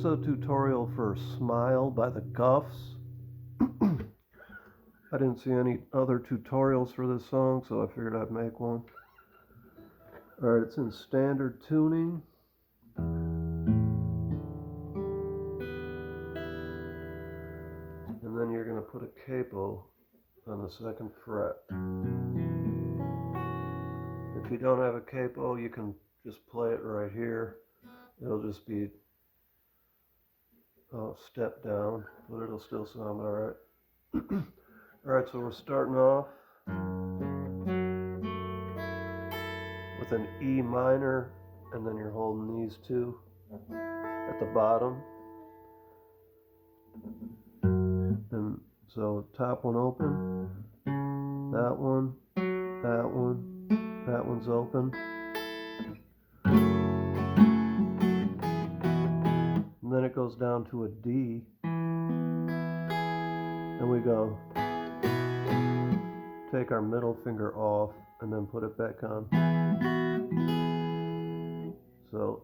a tutorial for Smile by the Gufs. I didn't see any other tutorials for this song, so I figured I'd make one. Alright, it's in standard tuning. And then you're going to put a capo on the 2nd fret. If you don't have a capo, you can just play it right here. It'll just be a step down, but it'll still sound alright. Alright, so we're starting off with an E minor, and then you're holding these two at the bottom. And so top one open, that one, that one, that one's open. And then it goes down to a D, and we go, take our middle finger off and then put it back on. So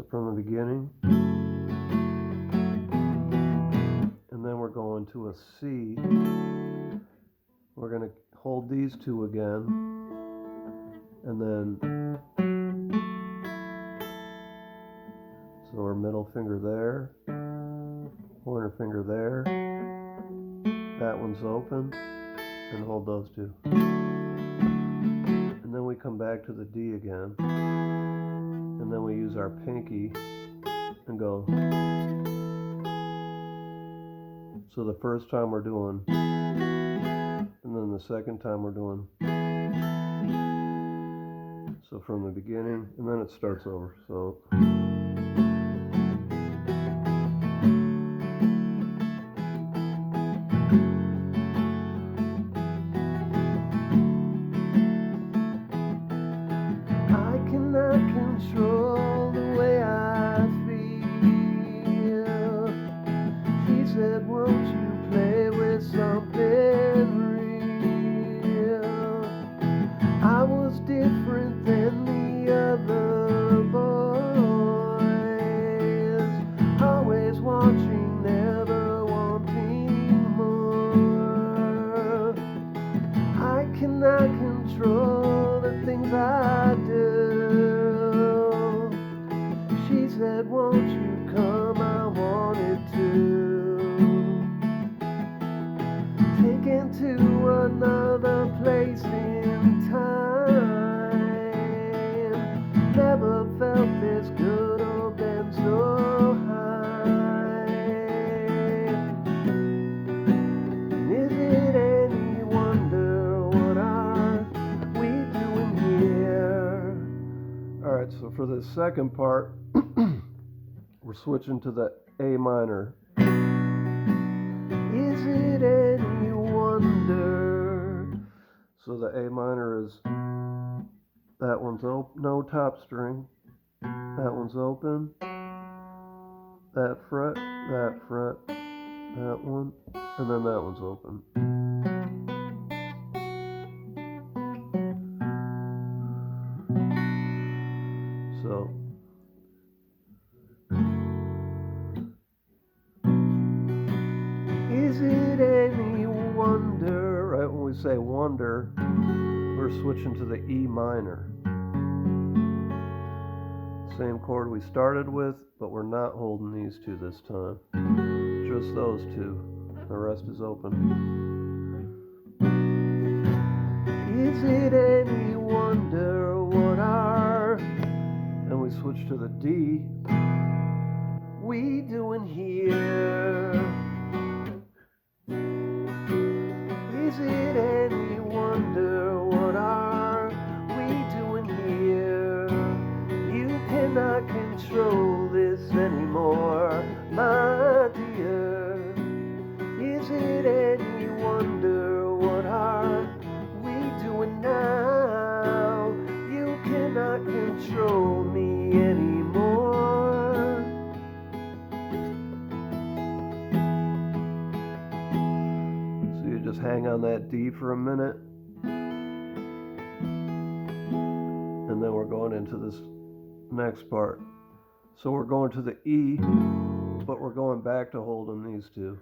from the beginning, and then we're going to a C. We're going to hold these two again, and then so our middle finger there, pointer finger there, that one's open, and hold those two. And then we come back to the D again, and then we use our pinky and go. So the first time we're doing, and then the second time we're doing. So from the beginning, and then it starts over. So I cannot control the way I feel. She said, won't you play with something real? I was different than the other boys, always watching, never wanting more. I cannot control the things I do. She said, won't you come? I wanted to. Taken to another place in time. Never felt this good or been so high. Is it any wonder what are we doing here? Alright, so for the second part, we're switching to the A minor. Is it any wonder? So the A minor is, that one's open, no top string, that one's open, that fret, that one, and then that one's open. So is it any wonder? Right when we say wonder, we're switching to the E minor. Same chord we started with, but we're not holding these two this time. Just those two. The rest is open. Is it any wonder what are, and we switch to the D, we doing here? Is it any wonder what are we doing here? You cannot control this anymore, my dear. Is it any wonder what are we doing now? You cannot control me anymore. So you just hang on that D for a minute. into this next part. So we're going to the E, but we're going back to holding these two.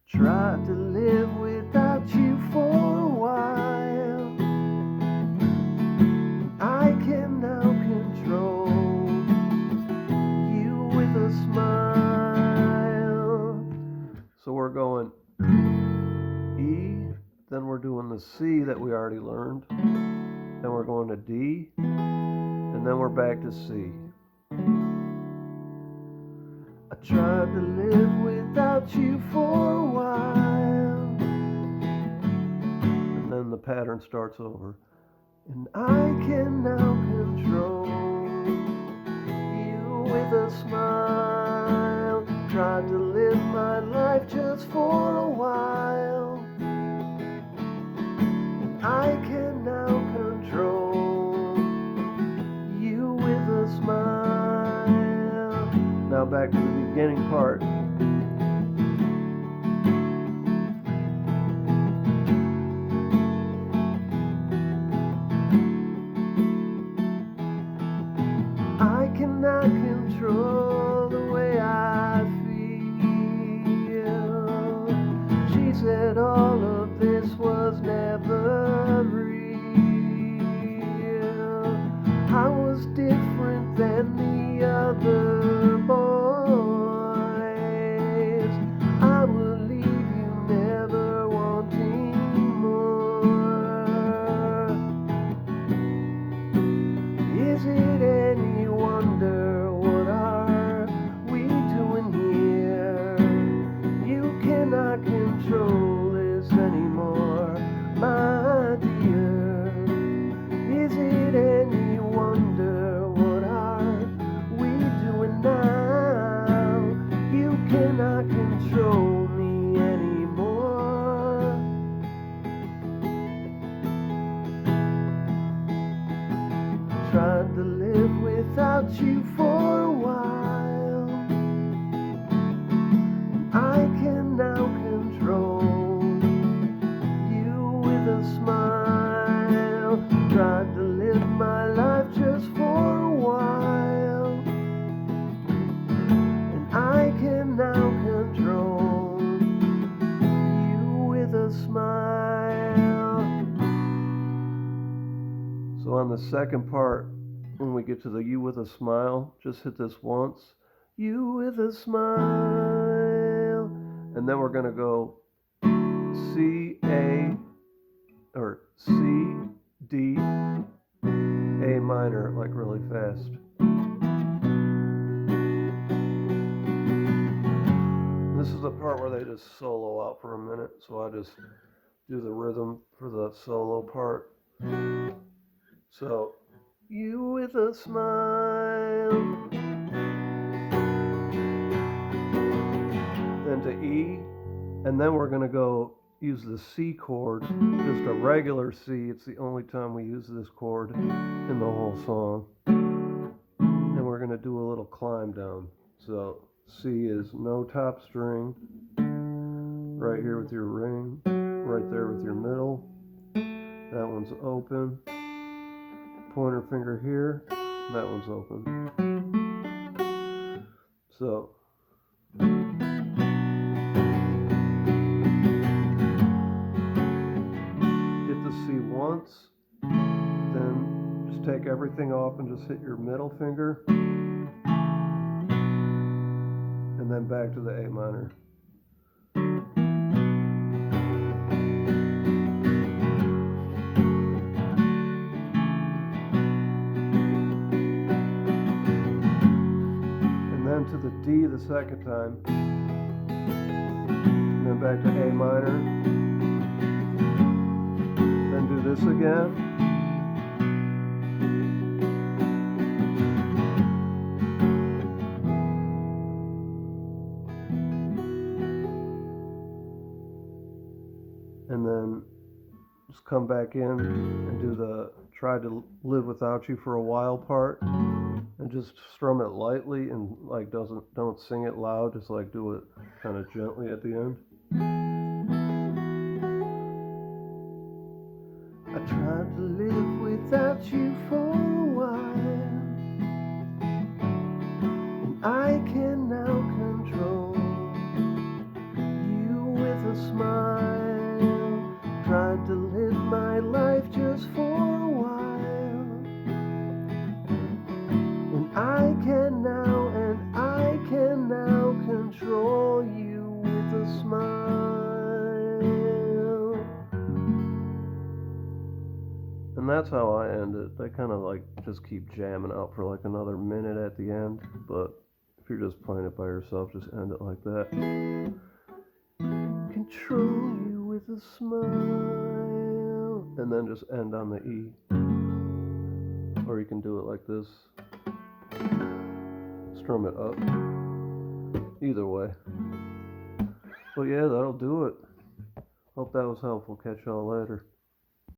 Tried to live without you for a while. I can now control you with a smile. So we're going E, then we're doing the C that we already learned, then we're going to D, and then we're back to C. I tried to live without you for a while, and then the pattern starts over. And I can now control you with a smile. Tried to live my life just for a while, and I can now control you with a smile. Now back to the beginning part. I cannot control the way I feel. She said all of this was never real. I was different than the other boys. I will leave you never wanting more. Is it any wonder what are we doing here? You cannot control this anymore, my dear. Is it any wonder what are we doing now? You cannot control me anymore. Tried to live without you for a while. I can now control you with a smile. Tried to live my life just for a while, and I can now control you with a smile. So on the second part, when we get to the you with a smile, just hit this once. You with a smile. And then we're going to go C, A, or C, D, A minor, like really fast. This is the part where they just solo out for a minute, so I just do the rhythm for the solo part. So, you with a smile. Then to E, and then we're going to go use the C chord, just a regular C. It's the only time we use this chord in the whole song. And we're going to do a little climb down. So C is no top string, right here with your ring, right there with your middle. That one's open. Pointer finger here, that one's open. So hit the C once, then just take everything off and just hit your middle finger, and then back to the A minor. To the D the second time, and then back to A minor, then do this again, and then just come back in and do the try to live without you for a while part. And just strum it lightly and like don't sing it loud, just like do it kind of gently at the end. I tried to live without you for a And that's how I end it. They kind of like just keep jamming out for like another minute at the end, but if you're just playing it by yourself, just end it like that. Control you with a smile, and then just end on the E. Or you can do it like this. Strum it up. Either way. But yeah, that'll do it. Hope that was helpful. Catch y'all later.